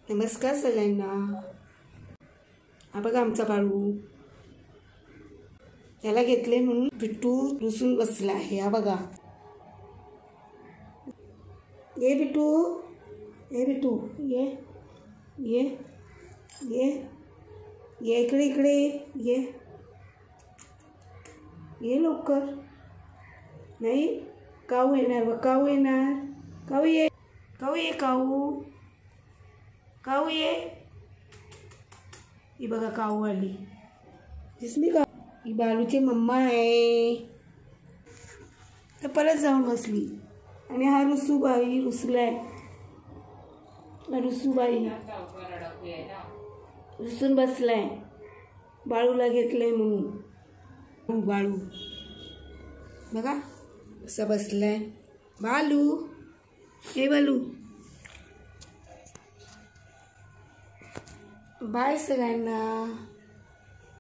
नमस्कार सगळ्यांना। हा बघा आमचा बाळू, त्याला घेतले म्हणून बिट्टू रुसून बसला आहे। हा बघा, ये बिट्टू, ये बिट्टू, ये ये ये ये इकडे इकडे ये ये लवकर। नाही काऊ येणार, व काऊ येणार, काऊ ये, काऊ ये, काऊ काऊ ये। ही बघा काऊ आली, दिसली का? ही बाळूची मम्मा आहे। तर परत जाऊन बसली आणि हा रुसूबाई रुसलाय। रुसूबाई रुसून बसलाय, बाळूला घेतलंय म्हणून। बाळू बघा कसा बसलाय। बालू, हे बालू, बाय सगळ्यांना।